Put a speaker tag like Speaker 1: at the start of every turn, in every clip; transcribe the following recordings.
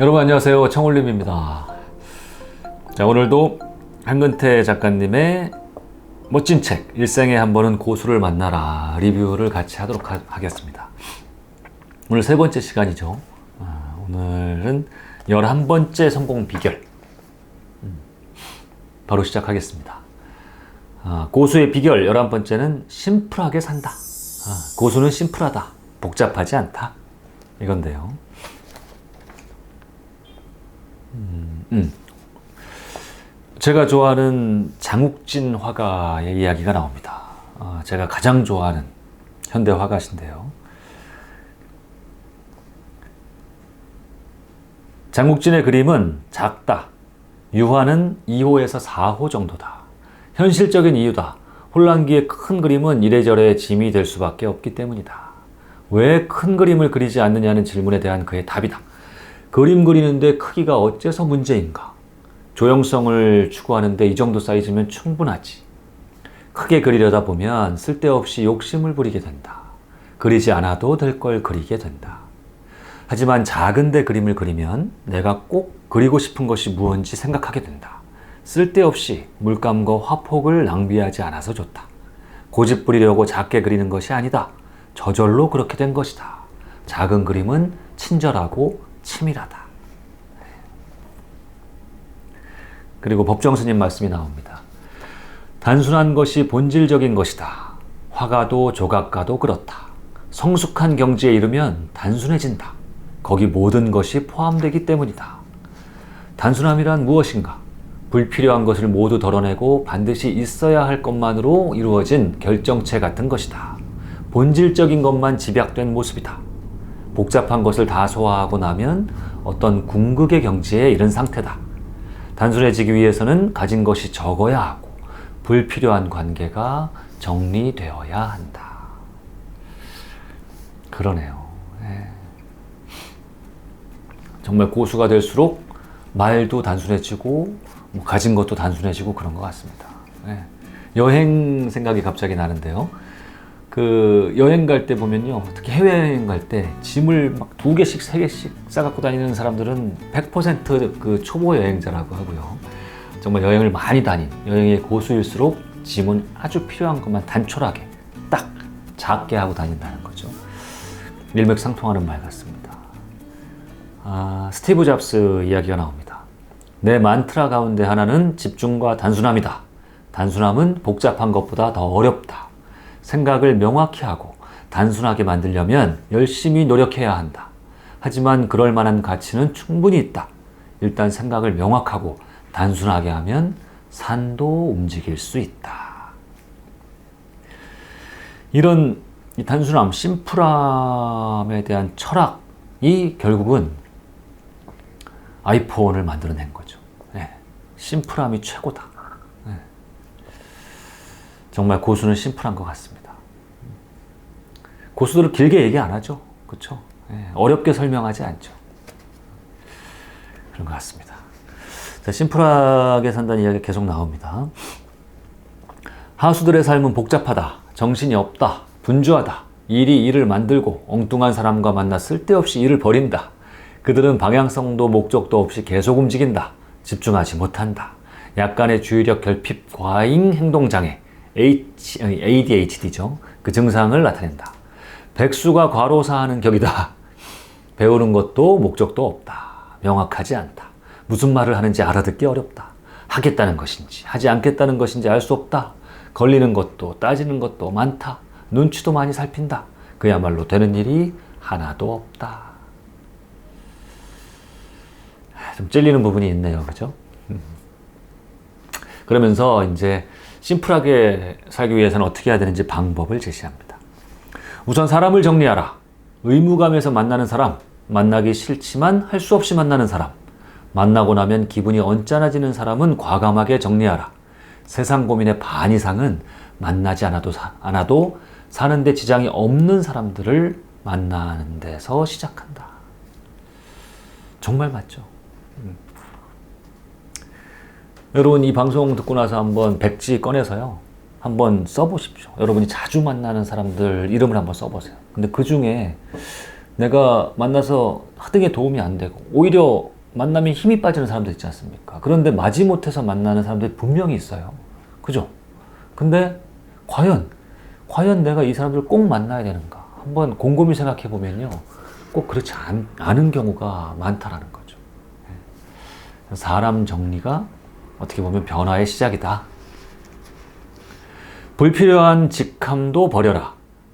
Speaker 1: 여러분 안녕하세요. 청울림입니다. 자, 오늘도 한근태 작가님의 멋진 책 일생에 한 번은 고수를 만나라 리뷰를 같이 하도록 하겠습니다. 오늘 세 번째 시간이죠. 오늘은 11번째 성공 비결 바로 시작하겠습니다. 고수의 비결 11번째는 심플하게 산다. 고수는 심플하다. 복잡하지 않다. 이건데요. 제가 좋아하는 장욱진 화가의 이야기가 나옵니다. 제가 가장 좋아하는 현대 화가신데요. 장욱진의 그림은 작다. 유화는 2호에서 4호 정도다. 현실적인 이유다. 혼란기의 큰 그림은 이래저래 짐이 될 수밖에 없기 때문이다. 왜 큰 그림을 그리지 않느냐는 질문에 대한 그의 답이다. 그림 그리는데 크기가 어째서 문제인가? 조형성을 추구하는데 이 정도 사이즈면 충분하지. 크게 그리려다 보면 쓸데없이 욕심을 부리게 된다. 그리지 않아도 될 걸 그리게 된다. 하지만 작은데 그림을 그리면 내가 꼭 그리고 싶은 것이 무언지 생각하게 된다. 쓸데없이 물감과 화폭을 낭비하지 않아서 좋다. 고집 부리려고 작게 그리는 것이 아니다. 저절로 그렇게 된 것이다. 작은 그림은 친절하고 치밀하다. 그리고 법정 스님 말씀이 나옵니다. 단순한 것이 본질적인 것이다. 화가도 조각가도 그렇다. 성숙한 경지에 이르면 단순해진다. 거기 모든 것이 포함되기 때문이다. 단순함이란 무엇인가? 불필요한 것을 모두 덜어내고 반드시 있어야 할 것만으로 이루어진 결정체 같은 것이다. 본질적인 것만 집약된 모습이다. 복잡한 것을 다 소화하고 나면 어떤 궁극의 경지에 이른 상태다. 단순해지기 위해서는 가진 것이 적어야 하고 불필요한 관계가 정리되어야 한다. 그러네요. 정말 고수가 될수록 말도 단순해지고 가진 것도 단순해지고 그런 것 같습니다. 여행 생각이 갑자기 나는데요. 여행 갈 때 보면요. 특히 해외여행 갈 때 짐을 막 2개씩, 3개씩 싸갖고 다니는 사람들은 100% 초보 여행자라고 하고요. 정말 여행을 많이 다닌 여행의 고수일수록 짐은 아주 필요한 것만 단촐하게 딱 작게 하고 다닌다는 거죠. 일맥상통하는 말 같습니다. 스티브 잡스 이야기가 나옵니다. 내 만트라 가운데 하나는 집중과 단순함이다. 단순함은 복잡한 것보다 더 어렵다. 생각을 명확히 하고 단순하게 만들려면 열심히 노력해야 한다. 하지만 그럴 만한 가치는 충분히 있다. 일단 생각을 명확하고 단순하게 하면 산도 움직일 수 있다. 이런 이 단순함, 심플함에 대한 철학이 결국은 아이폰을 만들어낸 거죠. 심플함이 최고다. 정말 고수는 심플한 것 같습니다. 고수들은 길게 얘기 안 하죠. 그렇죠? 어렵게 설명하지 않죠. 그런 것 같습니다. 자, 심플하게 산다는 이야기가 계속 나옵니다. 하수들의 삶은 복잡하다. 정신이 없다. 분주하다. 일이 일을 만들고 엉뚱한 사람과 만나 쓸데없이 일을 벌인다. 그들은 방향성도 목적도 없이 계속 움직인다. 집중하지 못한다. 약간의 주의력 결핍, 과잉 행동장애, ADHD죠. 그 증상을 나타낸다. 백수가 과로사하는 격이다. 배우는 것도 목적도 없다. 명확하지 않다. 무슨 말을 하는지 알아듣기 어렵다. 하겠다는 것인지 하지 않겠다는 것인지 알 수 없다. 걸리는 것도 따지는 것도 많다. 눈치도 많이 살핀다. 그야말로 되는 일이 하나도 없다. 좀 찔리는 부분이 있네요. 그죠? 그러면서 이제 심플하게 살기 위해서는 어떻게 해야 되는지 방법을 제시합니다. 우선 사람을 정리하라. 의무감에서 만나는 사람, 만나기 싫지만 할 수 없이 만나는 사람, 만나고 나면 기분이 언짢아지는 사람은 과감하게 정리하라. 세상 고민의 반 이상은 만나지 않아도 사는데 지장이 없는 사람들을 만나는 데서 시작한다. 정말 맞죠? 여러분 이 방송 듣고 나서 한번 백지 꺼내서요. 한번 써보십시오. 여러분이 자주 만나는 사람들 이름을 한번 써보세요. 근데 그 중에 내가 만나서 하등에 도움이 안 되고 오히려 만남에 힘이 빠지는 사람들 있지 않습니까? 그런데 마지못해서 만나는 사람들이 분명히 있어요. 그죠? 근데 과연 내가 이 사람들을 꼭 만나야 되는가? 한번 곰곰이 생각해 보면요. 꼭 그렇지 않은 경우가 많다라는 거죠. 사람 정리가 어떻게 보면 변화의 시작이다. 불필요한 직함도 버려라.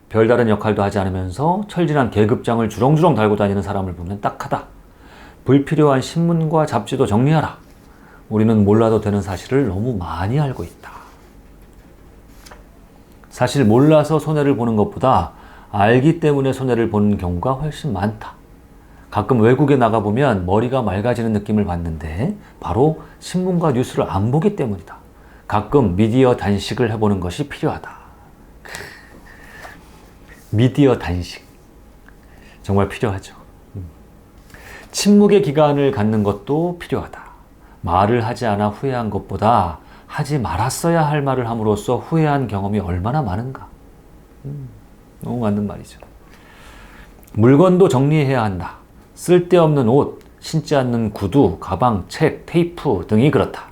Speaker 1: 별다른 역할도 하지 않으면서 철진한 계급장을 주렁주렁 달고 다니는 사람을 보면 딱하다. 불필요한 신문과 잡지도 정리하라. 우리는 몰라도 되는 사실을 너무 많이 알고 있다. 사실 몰라서 손해를 보는 것보다 알기 때문에 손해를 보는 경우가 훨씬 많다. 가끔 외국에 나가보면 머리가 맑아지는 느낌을 받는데 바로 신문과 뉴스를 안 보기 때문이다. 가끔 미디어 단식을 해보는 것이 필요하다. 미디어 단식. 정말 필요하죠. 침묵의 기간을 갖는 것도 필요하다. 말을 하지 않아 후회한 것보다 하지 말았어야 할 말을 함으로써 후회한 경험이 얼마나 많은가. 너무 맞는 말이죠. 물건도 정리해야 한다. 쓸데없는 옷, 신지 않는 구두, 가방, 책, 테이프 등이 그렇다.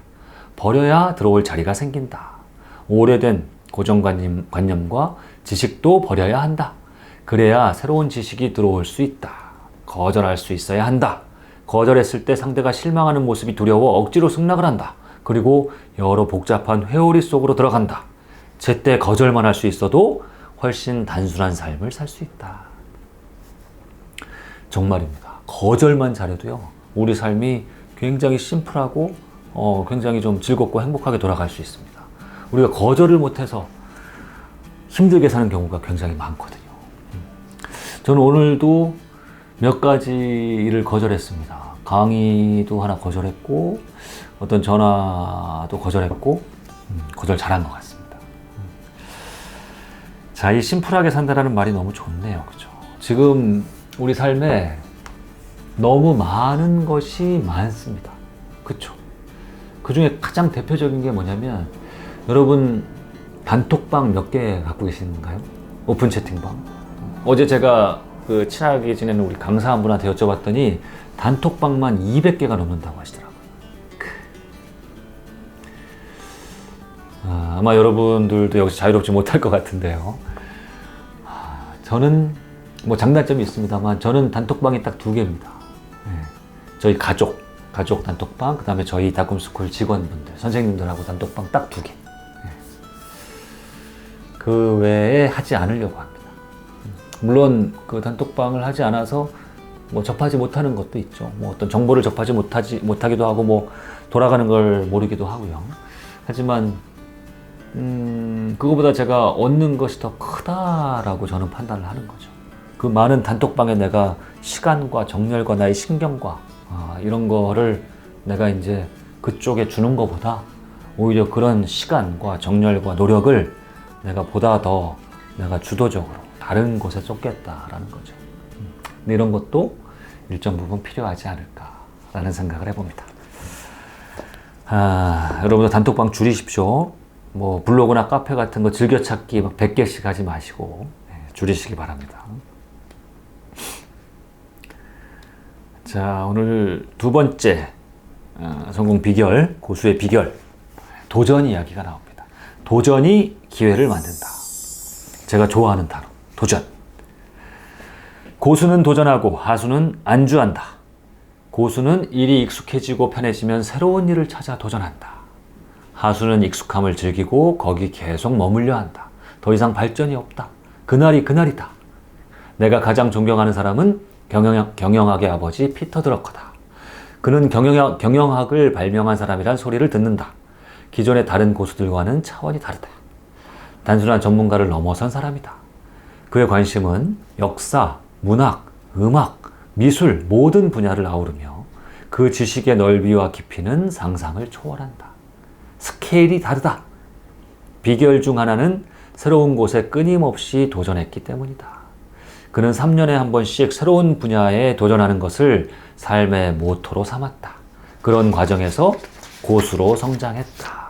Speaker 1: 버려야 들어올 자리가 생긴다. 오래된 고정관념과 지식도 버려야 한다. 그래야 새로운 지식이 들어올 수 있다. 거절할 수 있어야 한다. 거절했을 때 상대가 실망하는 모습이 두려워 억지로 승낙을 한다. 그리고 여러 복잡한 회오리 속으로 들어간다. 제때 거절만 할 수 있어도 훨씬 단순한 삶을 살 수 있다. 정말입니다. 거절만 잘해도요, 우리 삶이 굉장히 심플하고 굉장히 좀 즐겁고 행복하게 돌아갈 수 있습니다. 우리가 거절을 못해서 힘들게 사는 경우가 굉장히 많거든요. 저는 오늘도 몇 가지 일을 거절했습니다. 강의도 하나 거절했고, 어떤 전화도 거절했고, 거절 잘한 것 같습니다. 자, 이 심플하게 산다라는 말이 너무 좋네요. 그죠? 지금 우리 삶에 너무 많은 것이 많습니다. 그쵸? 그 중에 가장 대표적인 게 뭐냐면, 여러분 단톡방 몇 개 갖고 계신가요? 오픈 채팅방. 어제 제가 그 친하게 지내는 우리 강사 한 분한테 여쭤봤더니 단톡방만 200개가 넘는다고 하시더라고요. 아마 여러분들도 여기서 자유롭지 못할 것 같은데요. 저는 뭐 장단점이 있습니다만 저는 단톡방이 딱 2개입니다. 저희 가족 단톡방, 그 다음에 저희 다꿈스쿨 직원분들, 선생님들하고 단톡방 딱 2개. 그 외에 하지 않으려고 합니다. 물론 그 단톡방을 하지 않아서 뭐 접하지 못하는 것도 있죠. 뭐 어떤 정보를 접하지 못하기도 하고 뭐 돌아가는 걸 모르기도 하고요. 하지만 그거보다 제가 얻는 것이 더 크다라고 저는 판단을 하는 거죠. 그 많은 단톡방에 내가 시간과 정열과 나의 신경과 이런 거를 내가 이제 그쪽에 주는 것보다 오히려 그런 시간과 정열과 노력을 내가 보다 더 내가 주도적으로 다른 곳에 쏟겠다라는 거죠. 근데 이런 것도 일정 부분 필요하지 않을까라는 생각을 해봅니다. 여러분들 단톡방 줄이십시오. 뭐 블로그나 카페 같은 거 즐겨찾기 막 100개씩 하지 마시고 줄이시기 바랍니다. 자, 오늘 두 번째 성공 비결, 고수의 비결, 도전 이야기가 나옵니다. 도전이 기회를 만든다. 제가 좋아하는 단어, 도전. 고수는 도전하고 하수는 안주한다. 고수는 일이 익숙해지고 편해지면 새로운 일을 찾아 도전한다. 하수는 익숙함을 즐기고 거기 계속 머물려 한다. 더 이상 발전이 없다. 그날이 그날이다. 내가 가장 존경하는 사람은 경영학의 아버지 피터 드러커다. 그는 경영학을 발명한 사람이란 소리를 듣는다. 기존의 다른 고수들과는 차원이 다르다. 단순한 전문가를 넘어선 사람이다. 그의 관심은 역사, 문학, 음악, 미술 모든 분야를 아우르며 그 지식의 넓이와 깊이는 상상을 초월한다. 스케일이 다르다. 비결 중 하나는 새로운 곳에 끊임없이 도전했기 때문이다. 그는 3년에 한 번씩 새로운 분야에 도전하는 것을 삶의 모토로 삼았다. 그런 과정에서 고수로 성장했다.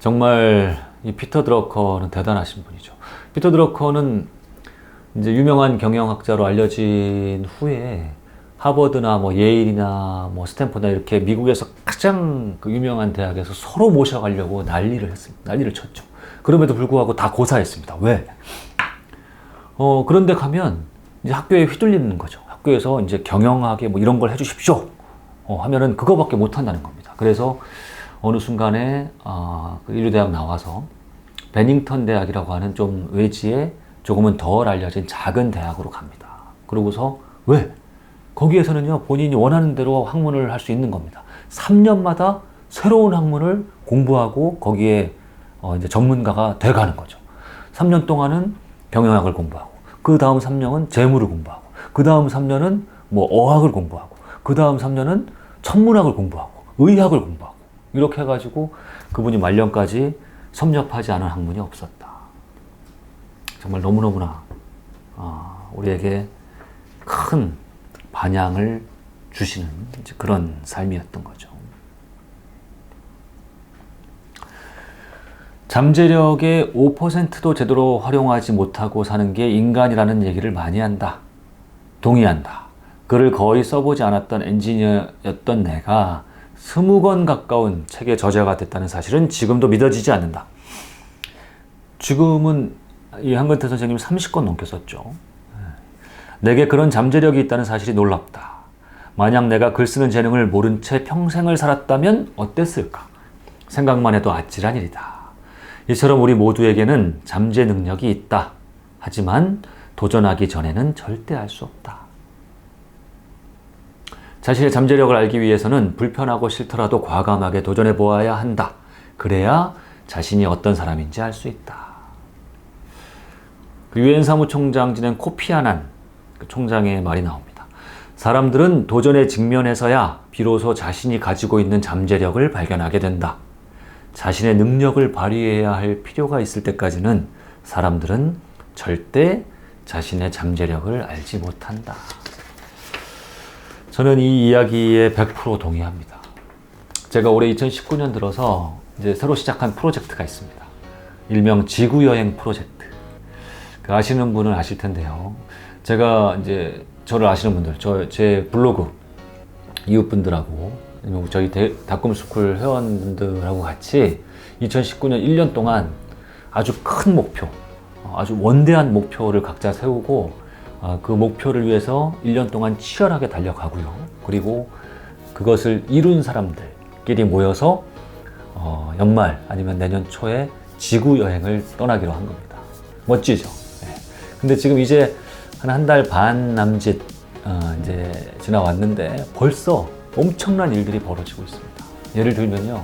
Speaker 1: 정말 이 피터 드러커는 대단하신 분이죠. 피터 드러커는 이제 유명한 경영학자로 알려진 후에 하버드나 뭐 예일이나 뭐 스탠포드나 이렇게 미국에서 가장 그 유명한 대학에서 서로 모셔가려고 난리를 했습니다. 난리를 쳤죠. 그럼에도 불구하고 다 고사했습니다. 왜? 그런데 가면 이제 학교에 휘둘리는 거죠. 학교에서 이제 경영학에 뭐 이런 걸 해주십시오. 하면은 그거밖에 못 한다는 겁니다. 그래서 어느 순간에 그 인류대학 나와서 베닝턴 대학이라고 하는 좀 외지에 조금은 덜 알려진 작은 대학으로 갑니다. 그러고서 왜? 거기에서는요, 본인이 원하는 대로 학문을 할 수 있는 겁니다. 3년마다 새로운 학문을 공부하고 거기에 이제 전문가가 돼가는 거죠. 3년 동안은 경영학을 공부하고, 그 다음 3년은 재무를 공부하고, 그 다음 3년은 뭐 어학을 공부하고, 그 다음 3년은 천문학을 공부하고, 의학을 공부하고, 이렇게 해가지고 그분이 말년까지 섭렵하지 않은 학문이 없었다. 정말 너무너무나 우리에게 큰 반향을 주시는 그런 삶이었던 거죠. 잠재력의 5%도 제대로 활용하지 못하고 사는 게 인간이라는 얘기를 많이 한다. 동의한다. 글을 거의 써보지 않았던 엔지니어였던 내가 20권 가까운 책의 저자가 됐다는 사실은 지금도 믿어지지 않는다. 지금은 이 한근태 선생님이 30권 넘게 썼죠. 내게 그런 잠재력이 있다는 사실이 놀랍다. 만약 내가 글 쓰는 재능을 모른 채 평생을 살았다면 어땠을까? 생각만 해도 아찔한 일이다. 이처럼 우리 모두에게는 잠재 능력이 있다. 하지만 도전하기 전에는 절대 알 수 없다. 자신의 잠재력을 알기 위해서는 불편하고 싫더라도 과감하게 도전해 보아야 한다. 그래야 자신이 어떤 사람인지 알 수 있다. 유엔 사무총장 지낸 코피 아난 총장의 말이 나옵니다. 사람들은 도전에 직면해서야 비로소 자신이 가지고 있는 잠재력을 발견하게 된다. 자신의 능력을 발휘해야 할 필요가 있을 때까지는 사람들은 절대 자신의 잠재력을 알지 못한다. 저는 이 이야기에 100% 동의합니다. 제가 올해 2019년 들어서 이제 새로 시작한 프로젝트가 있습니다. 일명 지구여행 프로젝트. 아시는 분은 아실 텐데요. 제가 이제 저를 아시는 분들, 제 블로그 이웃분들하고 저희 닷컴스쿨 회원분들하고 같이 2019년 1년 동안 아주 큰 목표, 아주 원대한 목표를 각자 세우고 그 목표를 위해서 1년 동안 치열하게 달려가고요. 그리고 그것을 이룬 사람들끼리 모여서 연말 아니면 내년 초에 지구 여행을 떠나기로 한 겁니다. 멋지죠? 네. 근데 지금 이제 한 달 반 남짓 이제 지나왔는데 벌써 엄청난 일들이 벌어지고 있습니다. 예를 들면요,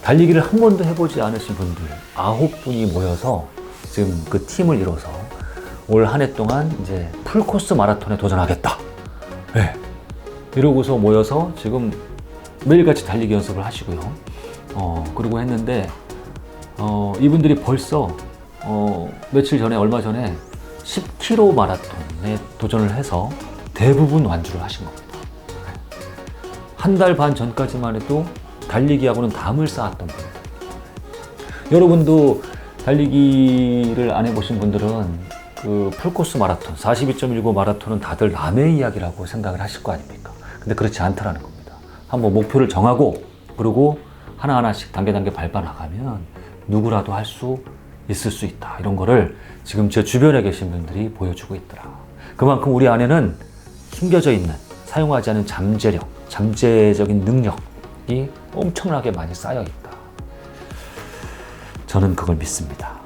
Speaker 1: 달리기를 한 번도 해보지 않으신 분들 9분이 모여서 지금 그 팀을 이뤄서 올 한 해 동안 이제 풀코스 마라톤에 도전하겠다. 네. 이러고서 모여서 지금 매일같이 달리기 연습을 하시고요. 그리고 했는데 이분들이 벌써 며칠 전에 얼마 전에 10km 마라톤에 도전을 해서 대부분 완주를 하신 겁니다. 한 달 반 전까지만 해도 달리기하고는 담을 쌓았던 분들. 여러분도 달리기를 안 해보신 분들은 그 풀코스 마라톤, 42.19 마라톤은 다들 남의 이야기라고 생각을 하실 거 아닙니까? 근데 그렇지 않다라는 겁니다. 한번 목표를 정하고 그리고 하나하나씩 단계 밟아 나가면 누구라도 할 수 있을 수 있다. 이런 거를 지금 제 주변에 계신 분들이 보여주고 있더라. 그만큼 우리 안에는 숨겨져 있는, 사용하지 않은 잠재력, 잠재적인 능력이 엄청나게 많이 쌓여 있다. 저는 그걸 믿습니다.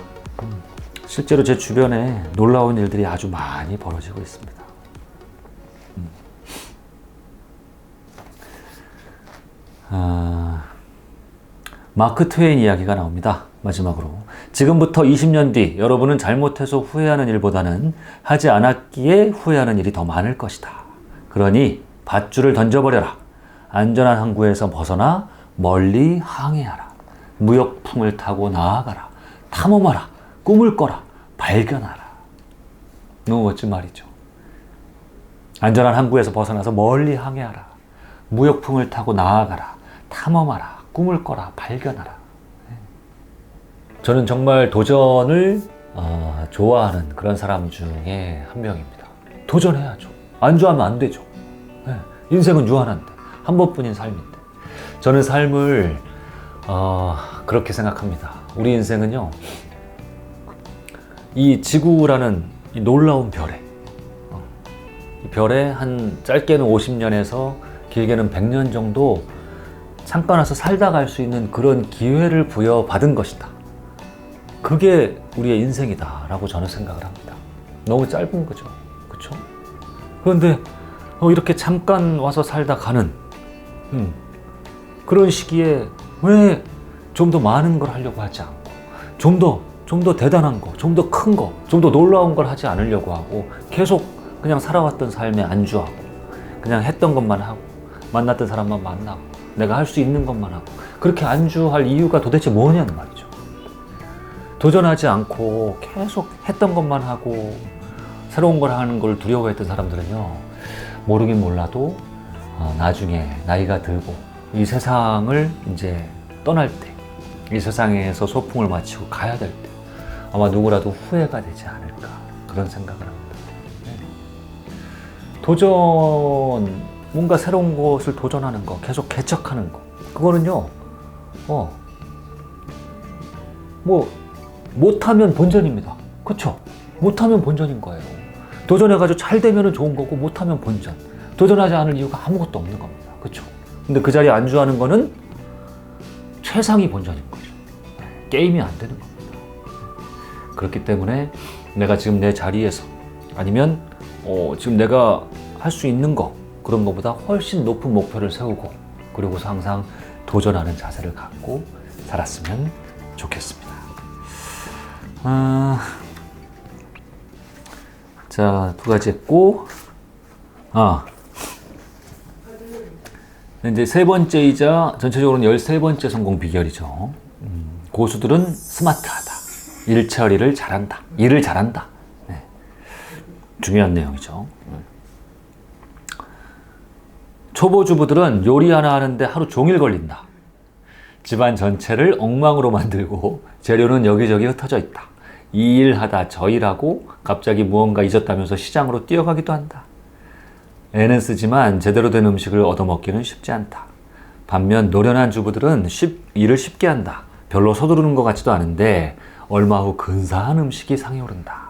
Speaker 1: 실제로 제 주변에 놀라운 일들이 아주 많이 벌어지고 있습니다. 마크 트웨인 이야기가 나옵니다. 마지막으로. 지금부터 20년 뒤 여러분은 잘못해서 후회하는 일보다는 하지 않았기에 후회하는 일이 더 많을 것이다. 그러니 밧줄을 던져버려라. 안전한 항구에서 벗어나 멀리 항해하라. 무역풍을 타고 나아가라. 탐험하라. 꿈을 꿔라. 발견하라. 너무 멋진 말이죠. 안전한 항구에서 벗어나서 멀리 항해하라. 무역풍을 타고 나아가라. 탐험하라. 꿈을 꿔라. 발견하라. 저는 정말 도전을 좋아하는 그런 사람 중에 한 명입니다. 도전해야죠. 안주하면 안 되죠. 네. 인생은 유한한데, 한 번뿐인 삶인데. 저는 삶을 그렇게 생각합니다. 우리 인생은요, 이 지구라는 이 놀라운 별에, 이 별에 한 짧게는 50년에서 길게는 100년 정도 잠깐 와서 살다 갈 수 있는 그런 기회를 부여받은 것이다. 그게 우리의 인생이다 라고 저는 생각을 합니다. 너무 짧은 거죠. 그렇죠? 그런데 이렇게 잠깐 와서 살다 가는 그런 시기에 왜 좀 더 많은 걸 하려고 하지 않고 좀 더 대단한 거, 좀 더 큰 거, 좀 더 놀라운 걸 하지 않으려고 하고 계속 그냥 살아왔던 삶에 안주하고 그냥 했던 것만 하고 만났던 사람만 만나고 내가 할 수 있는 것만 하고 그렇게 안주할 이유가 도대체 뭐냐는 말이죠. 도전하지 않고 계속 했던 것만 하고 새로운 걸 하는 걸 두려워했던 사람들은요, 모르긴 몰라도 나중에 나이가 들고 이 세상을 이제 떠날 때, 이 세상에서 소풍을 마치고 가야 될 때 아마 누구라도 후회가 되지 않을까 그런 생각을 합니다. 도전, 뭔가 새로운 것을 도전하는 거, 계속 개척하는 거, 그거는요 뭐 못하면 본전입니다. 그렇죠? 못하면 본전인 거예요. 도전해가지고 잘 되면 좋은 거고 못하면 본전. 도전하지 않을 이유가 아무것도 없는 겁니다. 그렇죠? 근데 그 자리에 안주하는 거는 최상위 본전인 거죠. 게임이 안 되는 겁니다. 그렇기 때문에 내가 지금 내 자리에서 아니면 지금 내가 할 수 있는 거, 그런 것보다 훨씬 높은 목표를 세우고 그리고서 항상 도전하는 자세를 갖고 살았으면 좋겠습니다. 자, 2가지 했고, 이제 3번째이자 전체적으로는 13번째 성공 비결이죠. 고수들은 스마트하다. 일 처리를 잘한다. 일을 잘한다. 네. 중요한 내용이죠. 초보주부들은 요리 하나 하는데 하루 종일 걸린다. 집안 전체를 엉망으로 만들고 재료는 여기저기 흩어져 있다. 이 일 하다 저 일하고 갑자기 무언가 잊었다면서 시장으로 뛰어가기도 한다. 애는 쓰지만 제대로 된 음식을 얻어먹기는 쉽지 않다. 반면 노련한 주부들은 일을 쉽게 한다. 별로 서두르는 것 같지도 않은데 얼마 후 근사한 음식이 상에 오른다.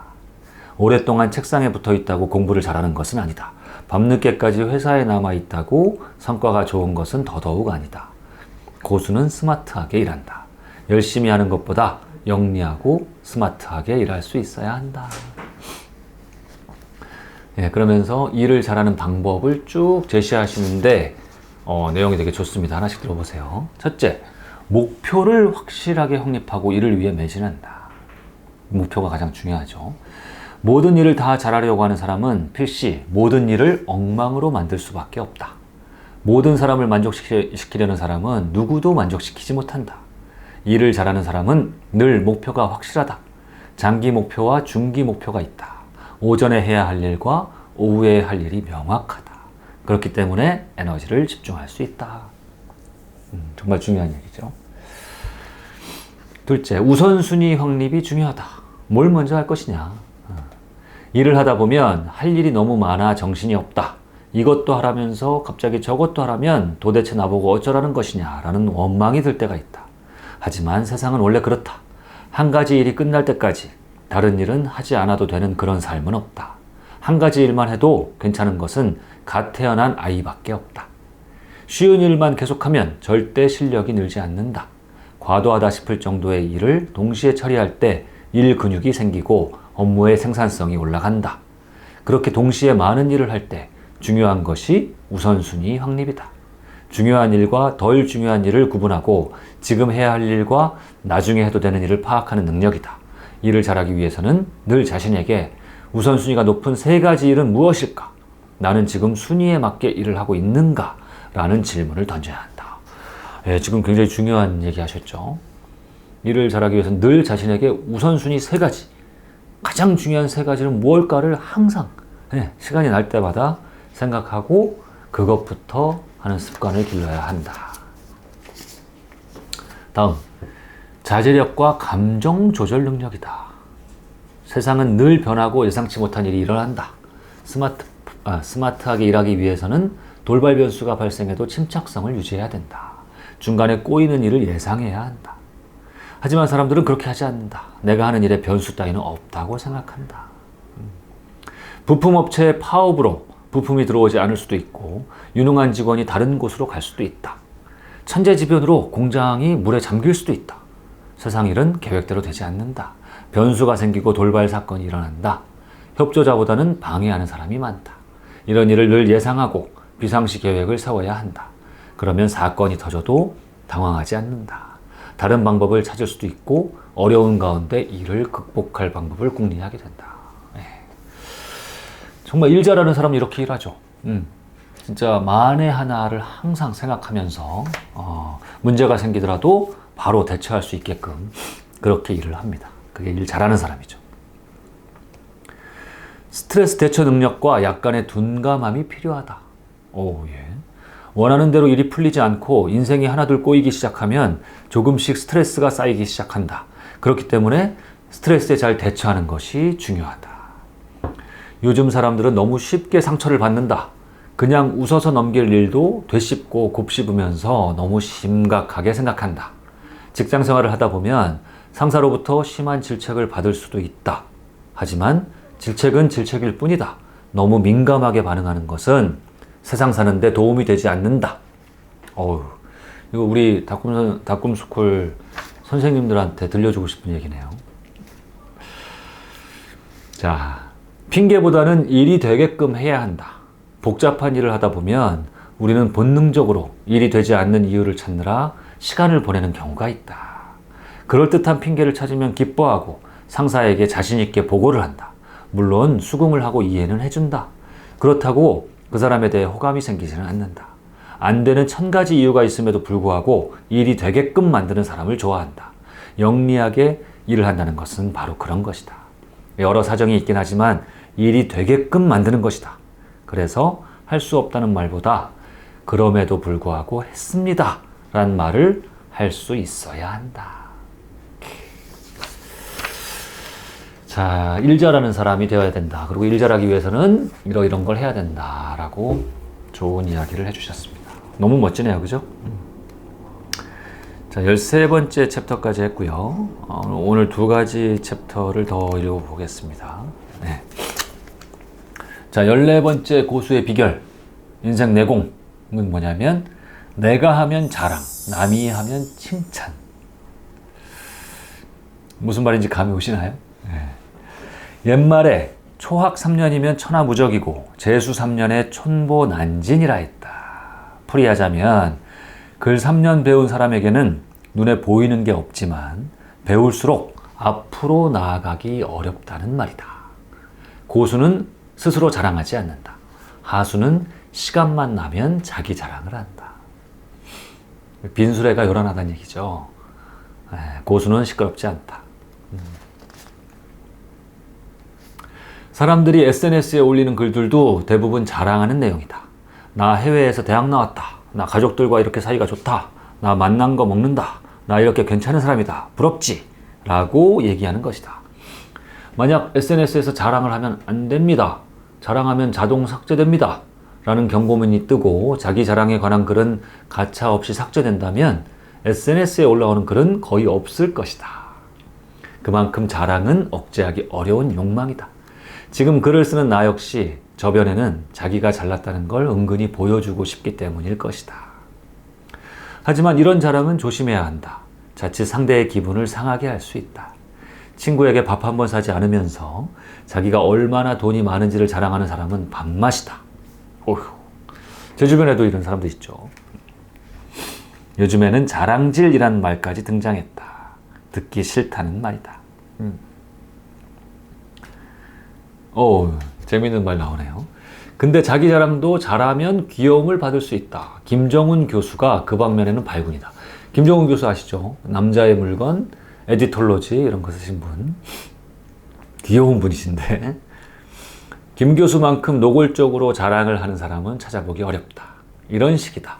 Speaker 1: 오랫동안 책상에 붙어 있다고 공부를 잘하는 것은 아니다. 밤늦게까지 회사에 남아 있다고 성과가 좋은 것은 더더욱 아니다. 고수는 스마트하게 일한다. 열심히 하는 것보다 영리하고 스마트하게 일할 수 있어야 한다. 예, 그러면서 일을 잘하는 방법을 쭉 제시하시는데 내용이 되게 좋습니다. 하나씩 들어보세요. 첫째, 목표를 확실하게 확립하고 이를 위해 매진한다. 목표가 가장 중요하죠. 모든 일을 다 잘하려고 하는 사람은 필시 모든 일을 엉망으로 만들 수밖에 없다. 모든 사람을 만족시키려는 사람은 누구도 만족시키지 못한다. 일을 잘하는 사람은 늘 목표가 확실하다. 장기 목표와 중기 목표가 있다. 오전에 해야 할 일과 오후에 할 일이 명확하다. 그렇기 때문에 에너지를 집중할 수 있다. 정말 중요한 얘기죠. 둘째, 우선순위 확립이 중요하다. 뭘 먼저 할 것이냐. 일을 하다 보면 할 일이 너무 많아 정신이 없다. 이것도 하라면서 갑자기 저것도 하라면 도대체 나보고 어쩌라는 것이냐라는 원망이 들 때가 있다. 하지만 세상은 원래 그렇다. 한 가지 일이 끝날 때까지 다른 일은 하지 않아도 되는 그런 삶은 없다. 한 가지 일만 해도 괜찮은 것은 갓 태어난 아이밖에 없다. 쉬운 일만 계속하면 절대 실력이 늘지 않는다. 과도하다 싶을 정도의 일을 동시에 처리할 때 일 근육이 생기고 업무의 생산성이 올라간다. 그렇게 동시에 많은 일을 할 때 중요한 것이 우선순위 확립이다. 중요한 일과 덜 중요한 일을 구분하고 지금 해야 할 일과 나중에 해도 되는 일을 파악하는 능력이다. 일을 잘하기 위해서는 늘 자신에게 우선순위가 높은 3가지 일은 무엇일까? 나는 지금 순위에 맞게 일을 하고 있는가? 라는 질문을 던져야 한다. 예, 지금 굉장히 중요한 얘기 하셨죠. 일을 잘하기 위해서는 늘 자신에게 우선순위 3가지, 가장 중요한 3가지는 무엇일까를 항상 시간이 날 때마다 생각하고 그것부터 하는 습관을 길러야 한다. 다음, 자제력과 감정 조절 능력이다. 세상은 늘 변하고 예상치 못한 일이 일어난다. 스마트하게 일하기 위해서는 돌발 변수가 발생해도 침착성을 유지해야 된다. 중간에 꼬이는 일을 예상해야 한다. 하지만 사람들은 그렇게 하지 않는다. 내가 하는 일에 변수 따위는 없다고 생각한다. 부품업체의 파업으로 부품이 들어오지 않을 수도 있고 유능한 직원이 다른 곳으로 갈 수도 있다. 천재지변으로 공장이 물에 잠길 수도 있다. 세상 일은 계획대로 되지 않는다. 변수가 생기고 돌발 사건이 일어난다. 협조자보다는 방해하는 사람이 많다. 이런 일을 늘 예상하고 비상시 계획을 세워야 한다. 그러면 사건이 터져도 당황하지 않는다. 다른 방법을 찾을 수도 있고 어려운 가운데 이를 극복할 방법을 궁리하게 된다. 정말 일 잘하는 사람은 이렇게 일하죠. 진짜 만에 하나를 항상 생각하면서 문제가 생기더라도 바로 대처할 수 있게끔 그렇게 일을 합니다. 그게 일 잘하는 사람이죠. 스트레스 대처 능력과 약간의 둔감함이 필요하다. 원하는 대로 일이 풀리지 않고 인생이 하나둘 꼬이기 시작하면 조금씩 스트레스가 쌓이기 시작한다. 그렇기 때문에 스트레스에 잘 대처하는 것이 중요하다. 요즘 사람들은 너무 쉽게 상처를 받는다. 그냥 웃어서 넘길 일도 되씹고 곱씹으면서 너무 심각하게 생각한다. 직장 생활을 하다 보면 상사로부터 심한 질책을 받을 수도 있다. 하지만 질책은 질책일 뿐이다. 너무 민감하게 반응하는 것은 세상 사는데 도움이 되지 않는다. 이거 우리 다꿈스쿨 선생님들한테 들려주고 싶은 얘기네요. 자, 핑계보다는 일이 되게끔 해야 한다. 복잡한 일을 하다 보면 우리는 본능적으로 일이 되지 않는 이유를 찾느라 시간을 보내는 경우가 있다. 그럴듯한 핑계를 찾으면 기뻐하고 상사에게 자신 있게 보고를 한다. 물론 수긍을 하고 이해는 해준다. 그렇다고 그 사람에 대해 호감이 생기지는 않는다. 안 되는 1000가지 이유가 있음에도 불구하고 일이 되게끔 만드는 사람을 좋아한다. 영리하게 일을 한다는 것은 바로 그런 것이다. 여러 사정이 있긴 하지만 일이 되게끔 만드는 것이다. 그래서 할 수 없다는 말보다 그럼에도 불구하고 했습니다 라는 말을 할 수 있어야 한다. 자, 일 잘하는 사람이 되어야 된다. 그리고 일 잘하기 위해서는 이런 걸 해야 된다 라고 좋은 이야기를 해주셨습니다. 너무 멋지네요. 그죠? 자, 13번째 챕터까지 했고요. 오늘 2가지 챕터를 더 읽어보겠습니다. 네. 자, 14번째 고수의 비결, 인생 내공은 뭐냐면 내가 하면 자랑, 남이 하면 칭찬. 무슨 말인지 감이 오시나요? 네. 옛말에 초학 3년이면 천하무적이고 재수 3년에 촌보난진이라 했다. 풀이하자면 글 3년 배운 사람에게는 눈에 보이는 게 없지만 배울수록 앞으로 나아가기 어렵다는 말이다. 고수는 스스로 자랑하지 않는다. 하수는 시간만 나면 자기 자랑을 한다. 빈수레가 요란하다는 얘기죠. 고수는 시끄럽지 않다. 사람들이 SNS에 올리는 글들도 대부분 자랑하는 내용이다. 나 해외에서 대학 나왔다. 나 가족들과 이렇게 사이가 좋다. 나 만난 거 먹는다. 나 이렇게 괜찮은 사람이다. 부럽지? 라고 얘기하는 것이다. 만약 SNS에서 자랑을 하면 안 됩니다. 자랑하면 자동 삭제됩니다. 라는 경고문이 뜨고 자기 자랑에 관한 글은 가차없이 삭제된다면 SNS에 올라오는 글은 거의 없을 것이다. 그만큼 자랑은 억제하기 어려운 욕망이다. 지금 글을 쓰는 나 역시 저변에는 자기가 잘났다는 걸 은근히 보여주고 싶기 때문일 것이다. 하지만 이런 자랑은 조심해야 한다. 자칫 상대의 기분을 상하게 할 수 있다. 친구에게 밥 한 번 사지 않으면서 자기가 얼마나 돈이 많은지를 자랑하는 사람은 밥맛이다. 제 주변에도 이런 사람도 있죠. 요즘에는 자랑질이란 말까지 등장했다. 듣기 싫다는 말이다. 재밌는 말 나오네요. 근데 자기 자랑도 잘하면 귀여움을 받을 수 있다. 김정훈 교수가 그 방면에는 발군이다. 김정훈 교수 아시죠? 남자의 물건, 에디톨로지 이런 거 쓰신 분. 귀여운 분이신데 김 교수만큼 노골적으로 자랑을 하는 사람은 찾아보기 어렵다. 이런 식이다.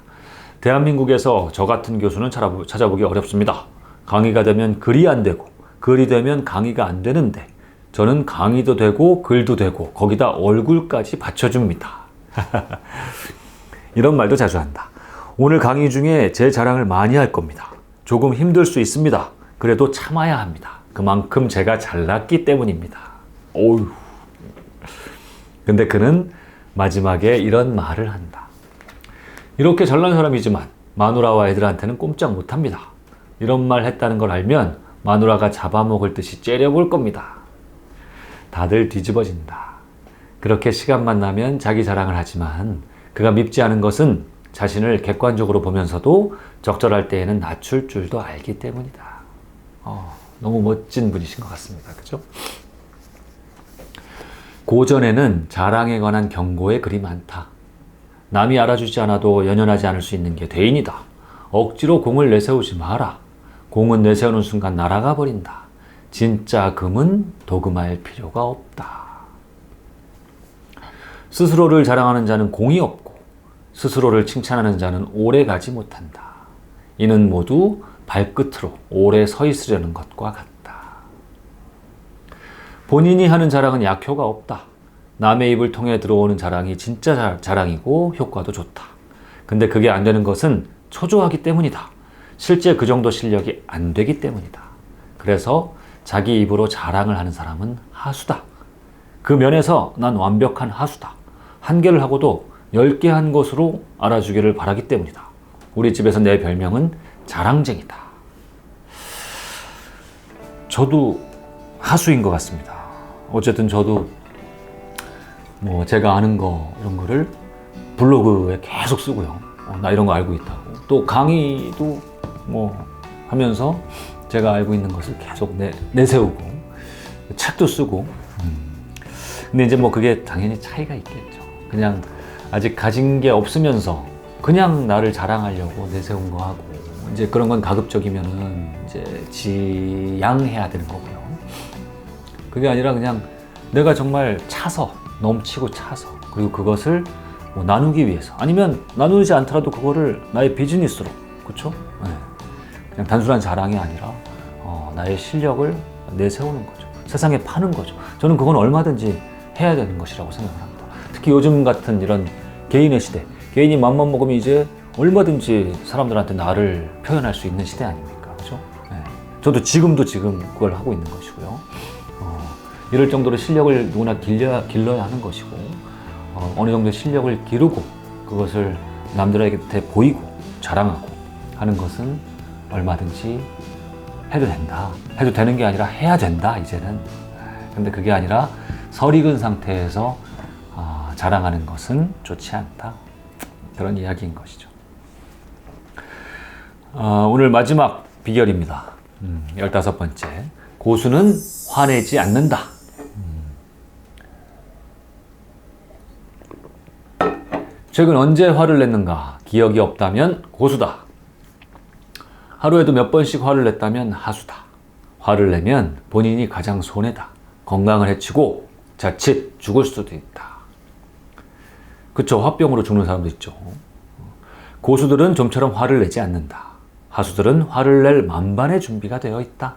Speaker 1: 대한민국에서 저 같은 교수는 찾아보기 어렵습니다. 강의가 되면 글이 안 되고 글이 되면 강의가 안 되는데 저는 강의도 되고 글도 되고 거기다 얼굴까지 받쳐줍니다. 이런 말도 자주 한다. 오늘 강의 중에 제 자랑을 많이 할 겁니다. 조금 힘들 수 있습니다. 그래도 참아야 합니다. 그만큼 제가 잘났기 때문입니다. 어휴. 근데 그는 마지막에 이런 말을 한다. 이렇게 잘난 사람이지만 마누라와 애들한테는 꼼짝 못합니다. 이런 말 했다는 걸 알면 마누라가 잡아먹을 듯이 째려볼 겁니다. 다들 뒤집어진다. 그렇게 시간만 나면 자기 자랑을 하지만 그가 밉지 않은 것은 자신을 객관적으로 보면서도 적절할 때에는 낮출 줄도 알기 때문이다. 너무 멋진 분이신 것 같습니다. 그죠? 고전에는 자랑에 관한 경고의 글이 많다. 남이 알아주지 않아도 연연하지 않을 수 있는 게 대인이다. 억지로 공을 내세우지 마라. 공은 내세우는 순간 날아가 버린다. 진짜 금은 도금할 필요가 없다. 스스로를 자랑하는 자는 공이 없고 스스로를 칭찬하는 자는 오래 가지 못한다. 이는 모두 발끝으로 오래 서 있으려는 것과 같다. 본인이 하는 자랑은 약효가 없다. 남의 입을 통해 들어오는 자랑이 진짜 자랑이고 효과도 좋다. 근데 그게 안 되는 것은 초조하기 때문이다. 실제 그 정도 실력이 안 되기 때문이다. 그래서 자기 입으로 자랑을 하는 사람은 하수다. 그 면에서 난 완벽한 하수다. 한 개를 하고도 10개 한 것으로 알아주기를 바라기 때문이다. 우리 집에서 내 별명은 자랑쟁이다. 저도 하수인 것 같습니다. 어쨌든 저도 뭐 제가 아는 거 이런 거를 블로그에 계속 쓰고요. 나 이런 거 알고 있다고. 또 강의도 뭐 하면서 제가 알고 있는 것을 계속 내세우고 책도 쓰고. 근데 이제 뭐 그게 당연히 차이가 있겠죠. 그냥 아직 가진 게 없으면서 그냥 나를 자랑하려고 내세운 거 하고 이제 그런 건 가급적이면은 이제 지양해야 되는 거고요. 그게 아니라 그냥 내가 정말 차서 넘치고 차서 그리고 그것을 뭐 나누기 위해서 아니면 나누지 않더라도 그거를 나의 비즈니스로 그렇죠? 네. 그냥 단순한 자랑이 아니라 나의 실력을 내세우는 거죠. 세상에 파는 거죠. 저는 그건 얼마든지 해야 되는 것이라고 생각을 합니다. 특히 요즘 같은 이런 개인의 시대, 개인이 맘만 먹으면 이제 얼마든지 사람들한테 나를 표현할 수 있는 시대 아닙니까? 그렇죠? 네. 저도 지금 그걸 하고 있는 것이고요. 이럴 정도로 실력을 누구나 길러야 하는 것이고 어느 정도 실력을 기르고 그것을 남들에게 보이고 자랑하고 하는 것은 얼마든지 해도 된다. 해도 되는 게 아니라 해야 된다, 이제는. 근데 그게 아니라 설익은 상태에서 자랑하는 것은 좋지 않다. 그런 이야기인 것이죠. 오늘 마지막 비결입니다. 15번째. 고수는 화내지 않는다. 최근 언제 화를 냈는가? 기억이 없다면 고수다. 하루에도 몇 번씩 화를 냈다면 하수다. 화를 내면 본인이 가장 손해다. 건강을 해치고 자칫 죽을 수도 있다. 그쵸? 화병으로 죽는 사람도 있죠. 고수들은 좀처럼 화를 내지 않는다. 하수들은 화를 낼 만반의 준비가 되어 있다.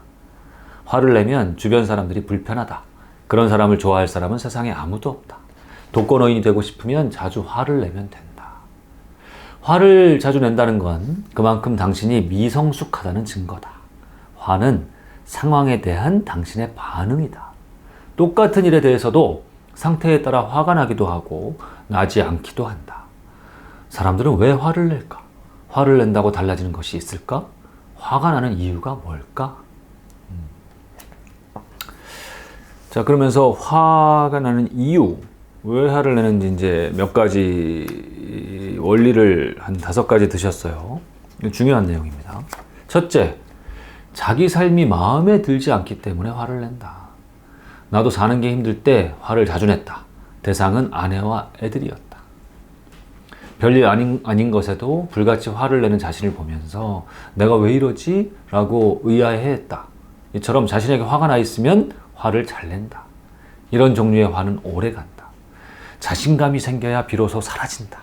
Speaker 1: 화를 내면 주변 사람들이 불편하다. 그런 사람을 좋아할 사람은 세상에 아무도 없다. 독거노인이 되고 싶으면 자주 화를 내면 된다. 화를 자주 낸다는 건 그만큼 당신이 미성숙하다는 증거다. 화는 상황에 대한 당신의 반응이다. 똑같은 일에 대해서도 상태에 따라 화가 나기도 하고 나지 않기도 한다. 사람들은 왜 화를 낼까? 화를 낸다고 달라지는 것이 있을까? 화가 나는 이유가 뭘까? 자, 그러면서 화가 나는 이유, 왜 화를 내는지 이제 몇 가지 원리를 한 5가지 드셨어요. 중요한 내용입니다. 첫째, 자기 삶이 마음에 들지 않기 때문에 화를 낸다. 나도 사는 게 힘들 때 화를 자주 냈다. 대상은 아내와 애들이었다. 별일 아닌 것에도 불같이 화를 내는 자신을 보면서 내가 왜 이러지? 라고 의아해했다. 이처럼 자신에게 화가 나 있으면 화를 잘 낸다. 이런 종류의 화는 오래 간다. 자신감이 생겨야 비로소 사라진다.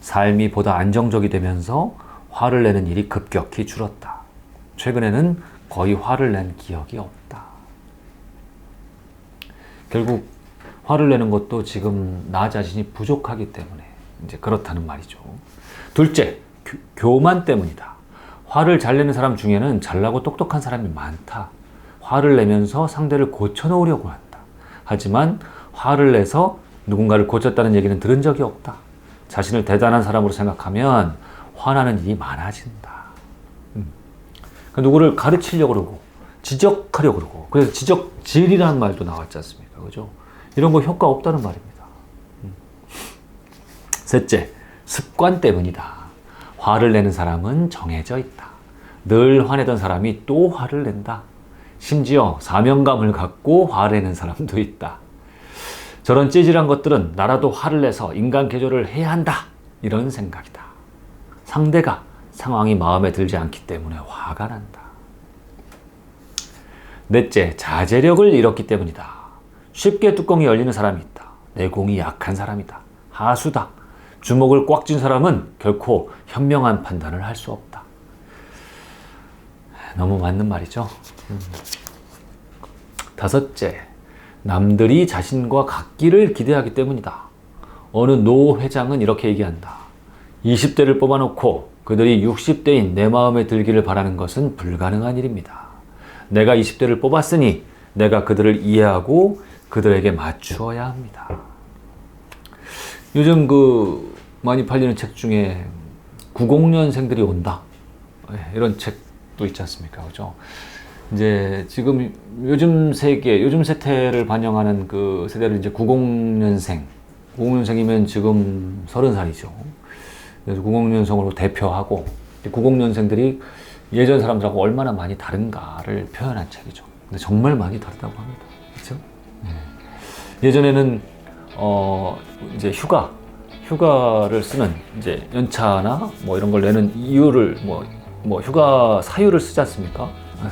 Speaker 1: 삶이 보다 안정적이 되면서 화를 내는 일이 급격히 줄었다. 최근에는 거의 화를 낸 기억이 없다. 결국 화를 내는 것도 지금 나 자신이 부족하기 때문에 이제 그렇다는 말이죠. 둘째, 교만 때문이다. 화를 잘 내는 사람 중에는 잘나고 똑똑한 사람이 많다. 화를 내면서 상대를 고쳐놓으려고 한다. 하지만 화를 내서 누군가를 고쳤다는 얘기는 들은 적이 없다. 자신을 대단한 사람으로 생각하면 화나는 일이 많아진다. 누구를 가르치려고 그러고 지적하려고 그러고, 그래서 지적질이라는 말도 나왔지 않습니까? 그죠? 이런 거 효과 없다는 말입니다. 셋째, 습관 때문이다. 화를 내는 사람은 정해져 있다. 늘 화내던 사람이 또 화를 낸다. 심지어 사명감을 갖고 화내는 사람도 있다. 저런 찌질한 것들은 나라도 화를 내서 인간 개조를 해야 한다. 이런 생각이다. 상대가 상황이 마음에 들지 않기 때문에 화가 난다. 넷째, 자제력을 잃었기 때문이다. 쉽게 뚜껑이 열리는 사람이 있다. 내공이 약한 사람이다. 하수다. 주먹을 꽉 쥔 사람은 결코 현명한 판단을 할 수 없다. 너무 맞는 말이죠. 다섯째, 남들이 자신과 같기를 기대하기 때문이다. 어느 노 회장은 이렇게 얘기한다. 20대를 뽑아놓고 그들이 60대인 내 마음에 들기를 바라는 것은 불가능한 일입니다. 내가 20대를 뽑았으니 내가 그들을 이해하고 그들에게 맞추어야 합니다. 요즘 많이 팔리는 책 중에 90년생들이 온다. 이런 책도 있지 않습니까? 그죠? 이제 지금 요즘 세태를 반영하는 그 세대를 이제 90년생이면 지금 30살이죠. 그래서 90년생으로 대표하고 90년생들이 예전 사람들하고 얼마나 많이 다른가를 표현한 책이죠. 근데 정말 많이 다르다고 합니다. 그렇죠? 네. 예전에는 이제 휴가를 쓰는 이제 연차나 뭐 이런 걸 내는 이유를 뭐 휴가 사유를 쓰지 않습니까? 네.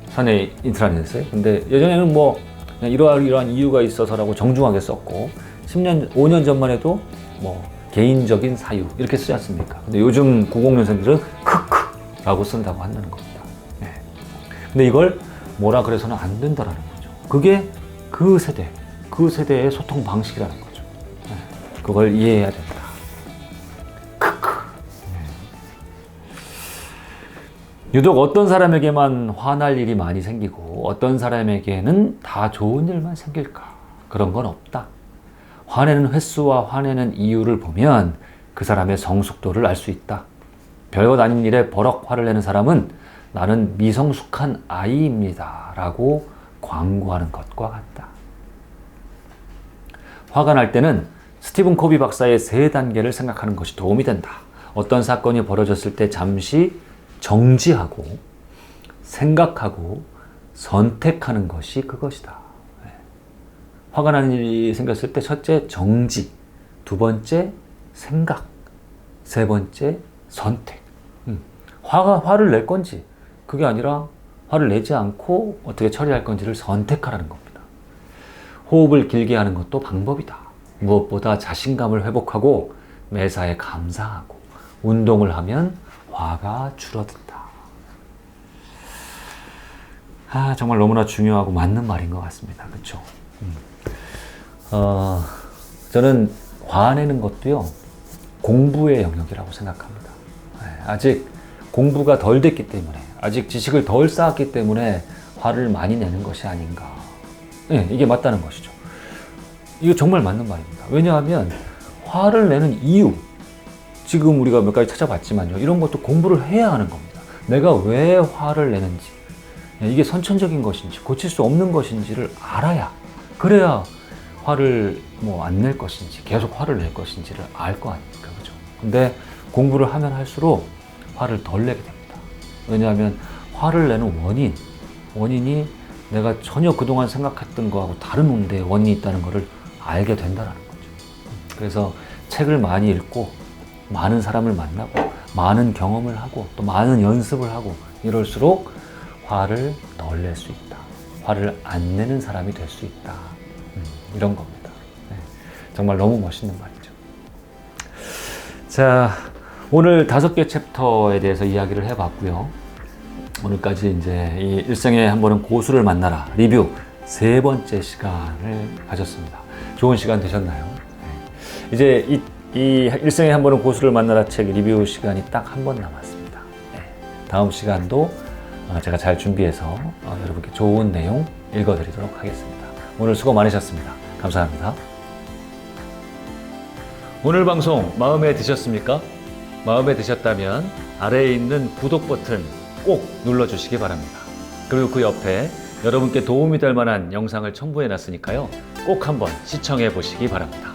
Speaker 1: 사내 인트라넷에. 근데 예전에는 뭐 그냥 이러한 이유가 있어서라고 정중하게 썼고 5년 전만 해도 뭐 개인적인 사유 이렇게 쓰지 않습니까? 근데 요즘 90년생들은 크크라고 쓴다고 한다는 겁니다. 네. 근데 이걸 뭐라 그래서는 안 된다라는 거죠. 그게 그 세대의 소통 방식이라는 거죠. 네. 그걸 이해해야 된다. 크크. 네. 유독 어떤 사람에게만 화날 일이 많이 생기고 어떤 사람에게는 다 좋은 일만 생길까? 그런 건 없다. 화내는 횟수와 화내는 이유를 보면 그 사람의 성숙도를 알 수 있다. 별것 아닌 일에 버럭 화를 내는 사람은 나는 미성숙한 아이입니다 라고 광고하는 것과 같다. 화가 날 때는 스티븐 코비 박사의 3단계를 생각하는 것이 도움이 된다. 어떤 사건이 벌어졌을 때 잠시 정지하고 생각하고 선택하는 것이 그것이다. 화가 나는 일이 생겼을 때 첫째 정지, 두 번째 생각, 세 번째 선택. 화를 낼 건지 그게 아니라 화를 내지 않고 어떻게 처리할 건지를 선택하라는 겁니다. 호흡을 길게 하는 것도 방법이다. 무엇보다 자신감을 회복하고 매사에 감사하고 운동을 하면 화가 줄어든다. 정말 너무나 중요하고 맞는 말인 것 같습니다. 그렇죠? 저는 화내는 것도요, 공부의 영역이라고 생각합니다. 아직 공부가 덜 됐기 때문에, 아직 지식을 덜 쌓았기 때문에 화를 많이 내는 것이 아닌가. 이게 맞다는 것이죠. 이거 정말 맞는 말입니다. 왜냐하면 화를 내는 이유, 지금 우리가 몇 가지 찾아봤지만요, 이런 것도 공부를 해야 하는 겁니다. 내가 왜 화를 내는지, 이게 선천적인 것인지 고칠 수 없는 것인지를 알아야, 그래야 화를 안 낼 것인지 계속 화를 낼 것인지를 알 거 아닙니까? 그죠? 근데 공부를 하면 할수록 화를 덜 내게 됩니다. 왜냐하면 화를 내는 원인이 내가 전혀 그동안 생각했던 거하고 다른 원인이 있다는 것을 알게 된다는 거죠. 그래서 책을 많이 읽고 많은 사람을 만나고 많은 경험을 하고 또 많은 연습을 하고 이럴수록 화를 덜 낼 수 있다. 화를 안 내는 사람이 될 수 있다. 이런 겁니다. 정말 너무 멋있는 말이죠. 자, 오늘 5개 챕터에 대해서 이야기를 해봤고요. 오늘까지 이제 이 일생에 한 번은 고수를 만나라 리뷰 3번째 시간을 가졌습니다. 좋은 시간 되셨나요? 네. 이제 이 일생에 한 번은 고수를 만나라 책 리뷰 시간이 딱 한 번 남았습니다. 네. 다음 시간도 제가 잘 준비해서 여러분께 좋은 내용 읽어드리도록 하겠습니다. 오늘 수고 많으셨습니다. 감사합니다. 오늘 방송 마음에 드셨습니까? 마음에 드셨다면 아래에 있는 구독 버튼 꼭 눌러주시기 바랍니다. 그리고 그 옆에 여러분께 도움이 될 만한 영상을 첨부해 놨으니까요. 꼭 한번 시청해 보시기 바랍니다.